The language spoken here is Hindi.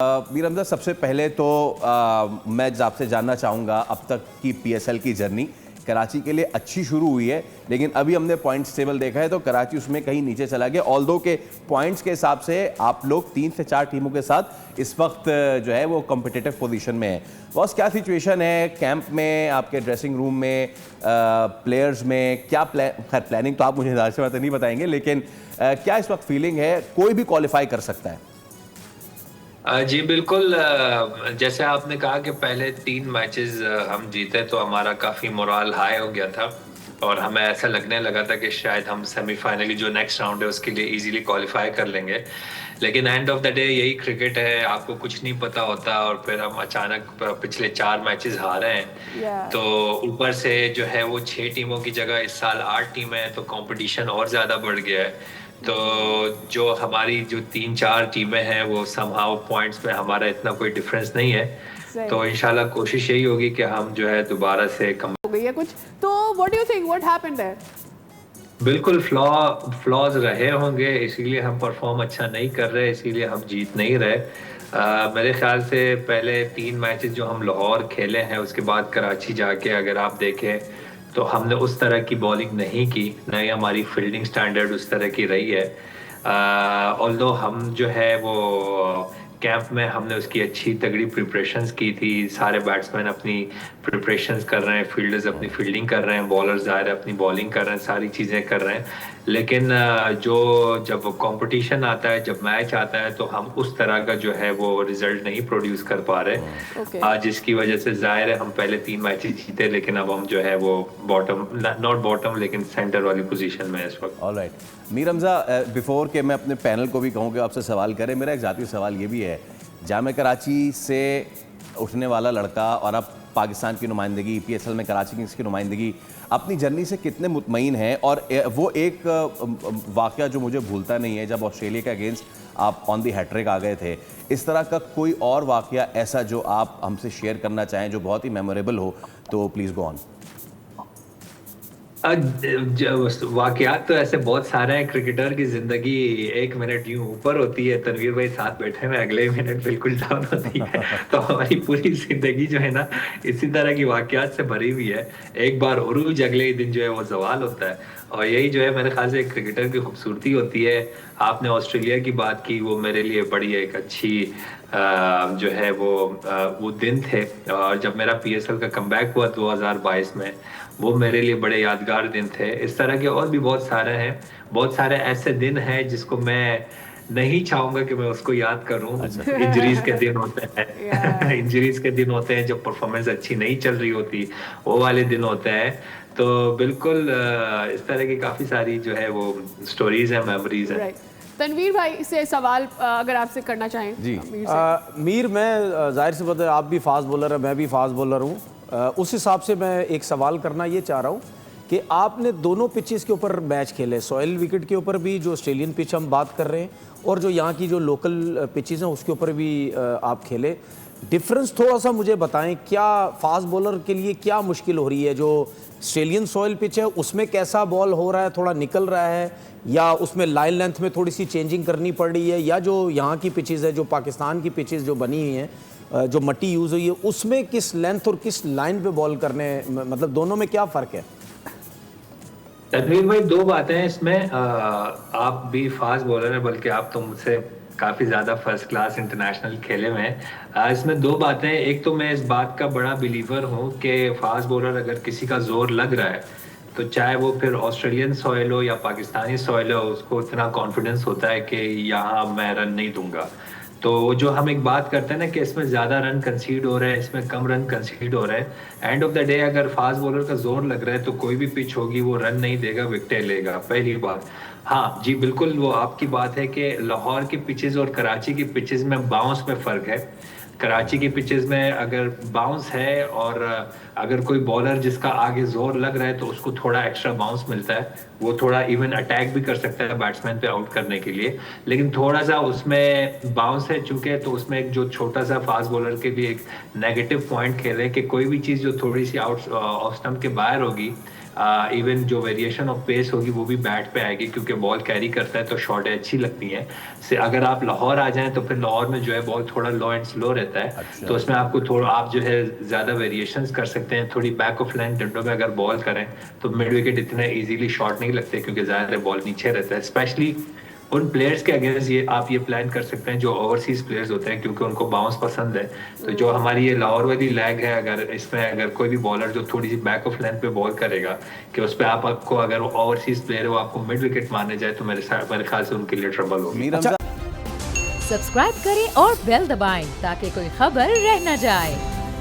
मीर हमजा, सबसे पहले तो मैं आपसे जानना चाहूँगा अब तक की पीएसएल की जर्नी कराची के लिए अच्छी शुरू हुई है, लेकिन अभी हमने पॉइंट्स टेबल देखा है तो कराची उसमें कहीं नीचे चला गया। ऑल्दो के पॉइंट्स के हिसाब से आप लोग 3 से 4 टीमों के साथ इस वक्त जो है वो कॉम्पिटिटिव पोजीशन में है। बॉस, क्या सिचुएशन है कैंप में, आपके ड्रेसिंग रूम में, प्लेयर्स में? क्या खैर प्लानिंग तो आप मुझे ज़्यादा से बात नहीं बताएंगे, लेकिन क्या इस वक्त फीलिंग है? कोई भी क्वालिफाई कर सकता है? जी बिल्कुल। जैसे आपने कहा कि पहले 3 मैचेस हम जीते तो हमारा काफ़ी मोराल हाई हो गया था और हमें ऐसा लगने लगा था कि शायद हम सेमीफाइनली जो नेक्स्ट राउंड है उसके लिए इजीली क्वालिफाई कर लेंगे। लेकिन एंड ऑफ द डे यही क्रिकेट है, आपको कुछ नहीं पता होता और फिर हम अचानक पिछले 4 मैचेस हारे हैं। तो ऊपर से जो है वो 6 टीमों की जगह इस साल 8 टीमें हैं, तो कंपटीशन और ज़्यादा बढ़ गया है। तो जो हमारी जो 3-4 टीमें हैं वो समहाउ पॉइंट्स में हमारा इतना कोई डिफरेंस नहीं है। तो इंशाल्लाह कोशिश यही होगी कि हम जो है दोबारा से कम हो गई है कुछ। तो what do you think what happened there? बिल्कुल फ्लॉज रहे होंगे, इसीलिए हम परफॉर्म अच्छा नहीं कर रहे, इसीलिए हम जीत नहीं रहे। मेरे ख्याल से पहले 3 मैचेस जो हम लाहौर खेले हैं उसके बाद कराची जाके अगर आप देखें तो हमने उस तरह की बॉलिंग नहीं की, न ही हमारी फील्डिंग स्टैंडर्ड उस तरह की रही है। ऑल्दो हम जो है वो कैंप में हमने उसकी अच्छी तगड़ी प्रिपरेशंस की थी, सारे बैट्समैन अपनी प्रिपरेशंस कर रहे हैं, फील्डर्स अपनी फील्डिंग कर रहे हैं, बॉलर्स ज़ाहिर अपनी बॉलिंग कर रहे हैं, सारी चीज़ें कर रहे हैं। लेकिन जो जब कंपटीशन आता है, जब मैच आता है, तो हम उस तरह का जो है वो रिजल्ट नहीं प्रोड्यूस कर पा रहे, जिसकी वजह से जाहिर है हम पहले 3 मैचेस जीते लेकिन अब हम जो है वो बॉटम, नॉट बॉटम लेकिन सेंटर वाली पोजीशन में इस वक्त। ऑलराइट मीर हमजा, बिफोर के मैं अपने पैनल को भी कहूँ कि आपसे सवाल करें, मेरा एक ज़ाती सवाल ये भी है, जामे कराची से उठने वाला लड़का और अब पाकिस्तान की नुमाइंदगी, पीएसएल में कराची किंग्स की नुमाइंदगी, अपनी जर्नी से कितने मुतमईन हैं? और वो एक वाक़या जो मुझे भूलता नहीं है, जब ऑस्ट्रेलिया के अगेंस्ट आप ऑन दी हैट्रिक आ गए थे, इस तरह का कोई और वाक़या ऐसा जो आप हमसे शेयर करना चाहें जो बहुत ही मेमोरेबल हो, तो प्लीज़ गो ऑन। वाकयात तो ऐसे बहुत सारे हैं, क्रिकेटर की जिंदगी 1 मिनट यूं ऊपर होती है, तनवीर भाई साथ बैठे हैं, अगले मिनट बिल्कुल डाउन होती है। तो हमारी पूरी जिंदगी जो है ना इसी तरह की वाकयात से भरी हुई है। एक बार उरूज, अगले ही दिन जो है वो जवाल होता है, और यही जो है मेरे ख्याल से एक क्रिकेटर की खूबसूरती होती है। आपने ऑस्ट्रेलिया की बात की, वो मेरे लिए बड़ी एक अच्छी जो है वो दिन थे, और जब मेरा पीएसएल का कमबैक हुआ 2022 में, वो मेरे लिए बड़े यादगार दिन थे। इस तरह के और भी बहुत सारे हैं, बहुत सारे ऐसे दिन हैं जिसको मैं नहीं चाहूंगा कि मैं उसको याद करूं। इंजरीज के दिन होते हैं इंजरीज के दिन होते हैं, जब परफॉर्मेंस अच्छी नहीं चल रही होती, वो वाले दिन होते हैं। तो बिल्कुल इस तरह की काफी सारी जो है वो स्टोरीज हैं, मेमोरीज हैं। तनवीर भाई से सवाल अगर आपसे करना चाहें। जी मीर, मैं जाहिर सी बात है आप भी फास्ट बॉलर है, मैं भी फास्ट बॉलर हूँ, उस हिसाब से मैं एक सवाल करना ये चाह रहा हूँ कि आपने दोनों पिचेस के ऊपर मैच खेले, सॉइल विकेट के ऊपर भी जो ऑस्ट्रेलियन पिच हम बात कर रहे हैं और जो यहाँ की जो लोकल पिचेस हैं उसके ऊपर भी आप खेले। डिफरेंस थोड़ा सा मुझे बताएं, क्या फास्ट बॉलर के लिए क्या मुश्किल हो रही है? जो ऑस्ट्रेलियन सॉइल पिच है उसमें कैसा बॉल हो रहा है, थोड़ा निकल रहा है, या उसमें लाइन लेंथ में थोड़ी सी चेंजिंग करनी पड़ रही है, या जो यहाँ की पिचेस है, जो पाकिस्तान की पिचेस जो बनी हुई हैं, जो मट्टी यूज़ हुई है, उसमें किस लेंथ और किस लाइन पे बॉल करने, मतलब दोनों में क्या फ़र्क है? तनवीर भाई, 2 बातें हैं इसमें। आप भी फास्ट बॉलर हैं, बल्कि आप तो मुझसे काफ़ी ज़्यादा फर्स्ट क्लास इंटरनेशनल खेले में। इसमें 2 बातें हैं। एक तो मैं इस बात का बड़ा बिलीवर हूँ कि फास्ट बॉलर अगर किसी का जोर लग रहा है तो चाहे वो फिर ऑस्ट्रेलियन सॉइल हो या पाकिस्तानी सॉइल हो, उसको इतना कॉन्फिडेंस होता है कि यहाँ मैं रन नहीं दूंगा। तो जो हम एक बात करते हैं ना कि इसमें ज़्यादा रन कंसीड हो रहे हैं, इसमें कम रन कंसीड हो रहे हैं, एंड ऑफ द डे अगर फास्ट बॉलर का जोर लग रहा है तो कोई भी पिच होगी वो रन नहीं देगा, विकेट लेगा, पहली बात। हाँ जी, बिल्कुल वो आपकी बात है कि लाहौर की पिचेस और कराची की पिचेस में बाउंस में फ़र्क है। कराची की पिचेस में अगर बाउंस है और अगर कोई बॉलर जिसका आगे जोर लग रहा है तो उसको थोड़ा एक्स्ट्रा बाउंस मिलता है, वो थोड़ा इवन अटैक भी कर सकता है बैट्समैन पे आउट करने के लिए। लेकिन थोड़ा सा उसमें बाउंस है चूंकि, तो उसमें एक जो छोटा सा फास्ट बॉलर के लिए एक नेगेटिव पॉइंट खेले कि कोई भी चीज़ जो थोड़ी सी आउट ऑफ स्टंप के बाहर होगी, इवन जो वेरिएशन ऑफ पेस होगी वो भी बैट पे आएगी, क्योंकि बॉल कैरी करता है तो शॉर्टें अच्छी लगती हैं। से अगर आप लाहौर आ जाएं तो फिर लाहौर में जो है बॉल थोड़ा लो एंड स्लो रहता है। तो उसमें आपको थोड़ा आप जो है ज़्यादा वेरिएशंस कर सकते हैं। थोड़ी बैक ऑफ लाइन डंडों में अगर बॉल करें तो मिड विकेट इतने इजीली शॉट नहीं लगते, क्योंकि ज़्यादा बॉल नीचे रहता है। स्पेशली उन प्लेयर्स के अगेंस्ट ये आप ये प्लान कर सकते हैं जो ओवरसीज प्लेयर्स होते हैं, क्योंकि उनको बाउंस पसंद है। तो जो हमारी ये लाहौर वाली लैग है, अगर इसमें अगर कोई भी बॉलर जो थोड़ी सी बैक ऑफ लाइन पे बॉल करेगा कि उस पर आपको अगर ओवरसीज प्लेयर है वो आपको मिड विकेट मारने जाए तो मेरे ख्याल से उनके लिए ट्रबल होगी। मीर हमजा सब्सक्राइब करें और बेल दबाएं ताकि कोई खबर रह न जाए।